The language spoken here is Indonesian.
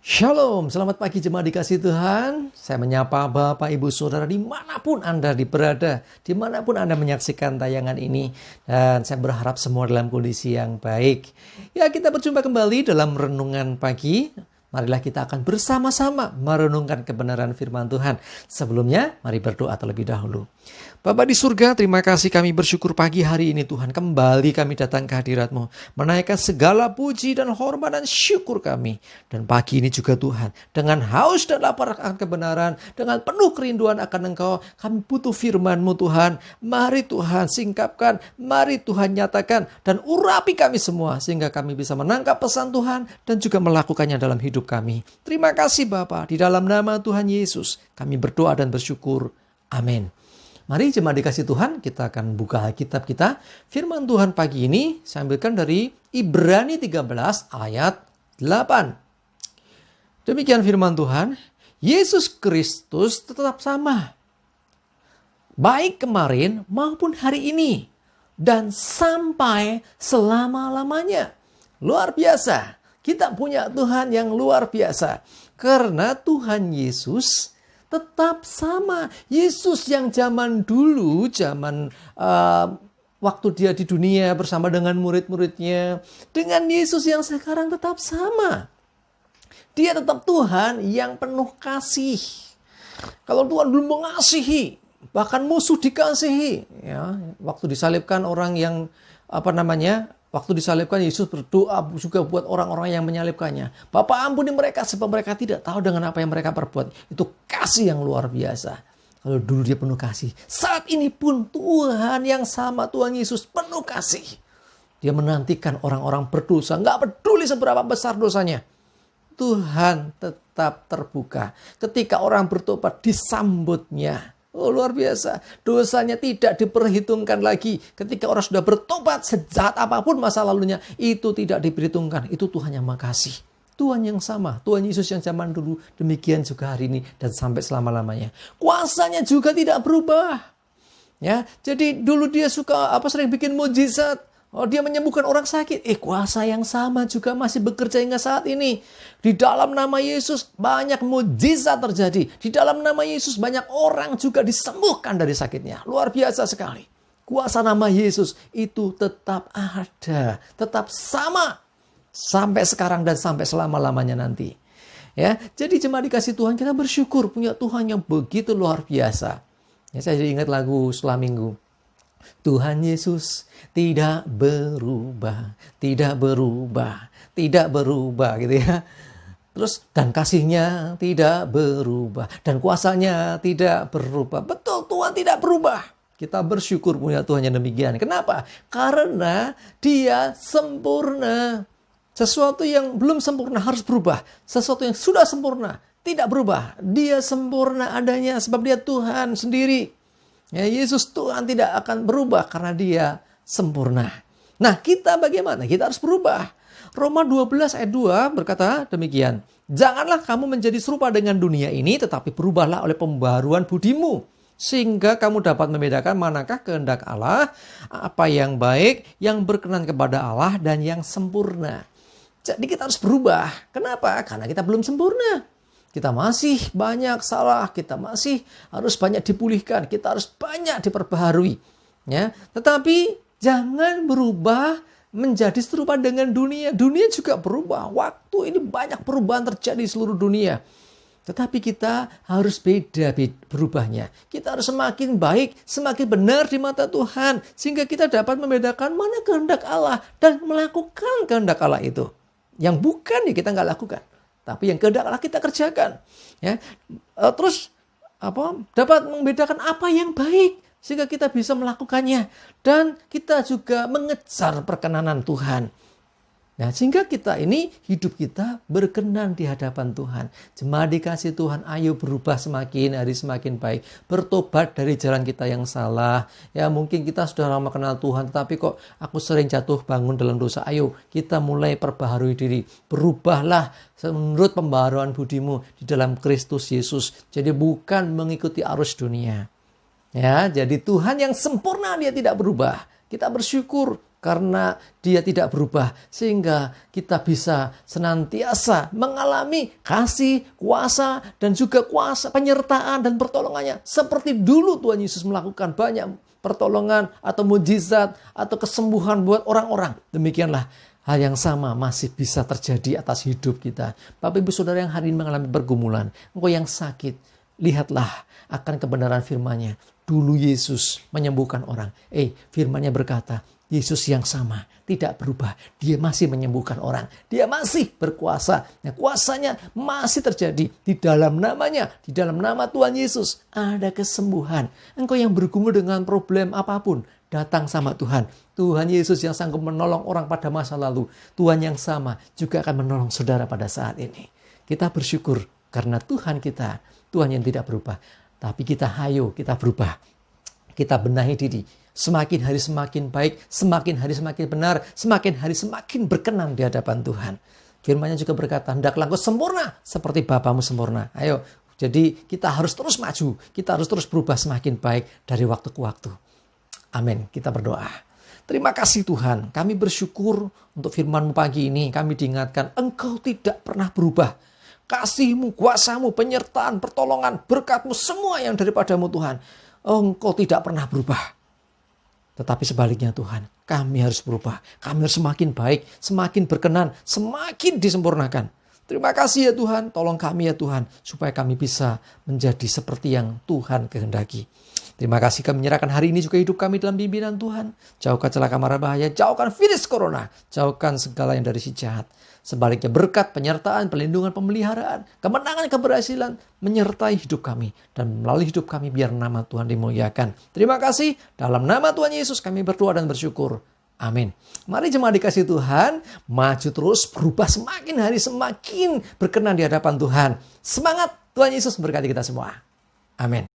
Shalom, selamat pagi jemaat dikasih Tuhan. Saya menyapa Bapak, Ibu, Saudara dimanapun Anda berada, dimanapun Anda menyaksikan tayangan ini. Dan saya berharap semua dalam kondisi yang baik. Ya, kita berjumpa kembali dalam renungan pagi. Marilah kita akan bersama-sama merenungkan kebenaran firman Tuhan. Sebelumnya, mari berdoa terlebih dahulu. Bapa di surga, terima kasih kami bersyukur pagi hari ini Tuhan. Kembali kami datang ke hadirat-Mu. Menaikkan segala puji dan hormat dan syukur kami. Dan pagi ini juga Tuhan, dengan haus dan lapar akan kebenaran, dengan penuh kerinduan akan Engkau, kami butuh firman-Mu Tuhan. Mari Tuhan singkapkan, mari Tuhan nyatakan, dan urapi kami semua, sehingga kami bisa menangkap pesan Tuhan, dan juga melakukannya dalam hidup kami. Terima kasih Bapa, di dalam nama Tuhan Yesus, kami berdoa dan bersyukur. Amin. Mari jemaat dikasih Tuhan, kita akan buka Alkitab kita. Firman Tuhan pagi ini saya ambilkan dari Ibrani 13 ayat 8. Demikian firman Tuhan, Yesus Kristus tetap sama, baik kemarin maupun hari ini, dan sampai selama-lamanya. Luar biasa, kita punya Tuhan yang luar biasa. Karena Tuhan Yesus tetap sama. Yesus yang zaman dulu, waktu dia di dunia bersama dengan murid-muridnya, dengan Yesus yang sekarang tetap sama. Dia tetap Tuhan yang penuh kasih. Kalau Tuhan belum mengasihi, bahkan musuh dikasihi. Ya, waktu disalibkan orang yang waktu disalibkan, Yesus berdoa juga buat orang-orang yang menyalibkannya. Bapa, ampuni mereka sebab mereka tidak tahu dengan apa yang mereka perbuat. Itu kasih yang luar biasa. Kalau dulu dia penuh kasih, saat ini pun Tuhan yang sama, Tuhan Yesus penuh kasih. Dia menantikan orang-orang berdosa, nggak peduli seberapa besar dosanya. Tuhan tetap terbuka. Ketika orang bertobat, disambutnya. Oh, luar biasa. Dosanya tidak diperhitungkan lagi. Ketika orang sudah bertobat, sejahat apapun masa lalunya, itu tidak diperhitungkan. Itu Tuhan yang makasih. Tuhan yang sama. Tuhan Yesus yang zaman dulu, demikian juga hari ini dan sampai selama-lamanya. Kuasanya juga tidak berubah. Ya, jadi dulu dia sering bikin mujizat. Oh, dia menyembuhkan orang sakit. Kuasa yang sama juga masih bekerja hingga saat ini. Di dalam nama Yesus banyak mujizat terjadi. Di dalam nama Yesus banyak orang juga disembuhkan dari sakitnya. Luar biasa sekali. Kuasa nama Yesus itu tetap ada. Tetap sama. Sampai sekarang dan sampai selama-lamanya nanti. Ya, jadi jemaat dikasih Tuhan, kita bersyukur punya Tuhan yang begitu luar biasa. Ya, saya jadi ingat lagu setelah minggu. Tuhan Yesus tidak berubah, tidak berubah, tidak berubah gitu ya. Terus dan kasihnya tidak berubah dan kuasanya tidak berubah. Betul, Tuhan tidak berubah. Kita bersyukur punya Tuhan yang demikian. Kenapa? Karena Dia sempurna. Sesuatu yang belum sempurna harus berubah. Sesuatu yang sudah sempurna tidak berubah. Dia sempurna adanya sebab Dia Tuhan sendiri. Ya, Yesus Tuhan tidak akan berubah karena Dia sempurna. Nah, kita bagaimana? Kita harus berubah. Roma 12 ayat 2 berkata demikian. Janganlah kamu menjadi serupa dengan dunia ini, tetapi berubahlah oleh pembaharuan budimu. Sehingga kamu dapat membedakan manakah kehendak Allah, apa yang baik, yang berkenan kepada Allah, dan yang sempurna. Jadi kita harus berubah. Kenapa? Karena kita belum sempurna. Kita masih banyak salah, kita masih harus banyak dipulihkan, kita harus banyak diperbaharui. Ya, tetapi jangan berubah menjadi serupa dengan dunia. Dunia juga berubah. Waktu ini banyak perubahan terjadi di seluruh dunia. Tetapi kita harus beda berubahnya. Kita harus semakin baik, semakin benar di mata Tuhan. Sehingga kita dapat membedakan mana kehendak Allah dan melakukan kehendak Allah itu. Yang bukan ya kita nggak lakukan. Tapi yang kehendak Allah kita kerjakan. Ya. Terus dapat membedakan apa yang baik. Sehingga kita bisa melakukannya. Dan kita juga mengejar perkenanan Tuhan. Nah, sehingga hidup kita berkenan di hadapan Tuhan. Jemaat dikasih Tuhan, ayo berubah semakin hari semakin baik. Bertobat dari jalan kita yang salah. Ya, mungkin kita sudah lama kenal Tuhan, tetapi kok aku sering jatuh bangun dalam dosa. Ayo, kita mulai perbaharui diri. Berubahlah menurut pembaharuan budimu di dalam Kristus Yesus. Jadi bukan mengikuti arus dunia. Ya, jadi Tuhan yang sempurna, Dia tidak berubah. Kita bersyukur karena dia tidak berubah. Sehingga kita bisa senantiasa mengalami kasih, kuasa, dan juga kuasa penyertaan dan pertolongannya. Seperti dulu Tuhan Yesus melakukan banyak pertolongan atau mujizat atau kesembuhan buat orang-orang. Demikianlah hal yang sama masih bisa terjadi atas hidup kita. Bapak Ibu Saudara yang hari ini mengalami pergumulan, engkau yang sakit, lihatlah akan kebenaran firman-Nya. Dulu Yesus menyembuhkan orang. Firman-Nya berkata, Yesus yang sama, tidak berubah. Dia masih menyembuhkan orang. Dia masih berkuasa. Nah, kuasanya masih terjadi di dalam namanya. Di dalam nama Tuhan Yesus ada kesembuhan. Engkau yang bergumul dengan problem apapun, datang sama Tuhan. Tuhan Yesus yang sanggup menolong orang pada masa lalu. Tuhan yang sama juga akan menolong saudara pada saat ini. Kita bersyukur karena Tuhan kita, Tuhan yang tidak berubah. Tapi kita kita berubah. Kita benahi diri. Semakin hari semakin baik, semakin hari semakin benar, semakin hari semakin berkenan di hadapan Tuhan. Firman-Nya juga berkata, hendaklah engkau sempurna seperti Bapamu sempurna. Ayo, jadi kita harus terus maju, kita harus terus berubah semakin baik dari waktu ke waktu. Amin, kita berdoa. Terima kasih Tuhan, kami bersyukur untuk firman-Mu pagi ini. Kami diingatkan, Engkau tidak pernah berubah. Kasih-Mu, kuasa-Mu, penyertaan, pertolongan, berkat-Mu, semua yang daripada-Mu Tuhan. Engkau tidak pernah berubah. Tetapi sebaliknya Tuhan, kami harus berubah. Kami harus semakin baik, semakin berkenan, semakin disempurnakan. Terima kasih ya Tuhan, tolong kami ya Tuhan, supaya kami bisa menjadi seperti yang Tuhan kehendaki. Terima kasih kami menyerahkan hari ini juga hidup kami dalam pimpinan Tuhan. Jauhkan celaka mara bahaya, jauhkan virus corona, jauhkan segala yang dari si jahat. Sebaliknya berkat, penyertaan, perlindungan, pemeliharaan, kemenangan, keberhasilan menyertai hidup kami. Dan melalui hidup kami biar nama Tuhan dimuliakan. Terima kasih. Dalam nama Tuhan Yesus kami berdoa dan bersyukur. Amin. Mari jemaat dikasih Tuhan, maju terus, berubah semakin hari semakin berkenan di hadapan Tuhan. Semangat, Tuhan Yesus memberkati kita semua. Amin.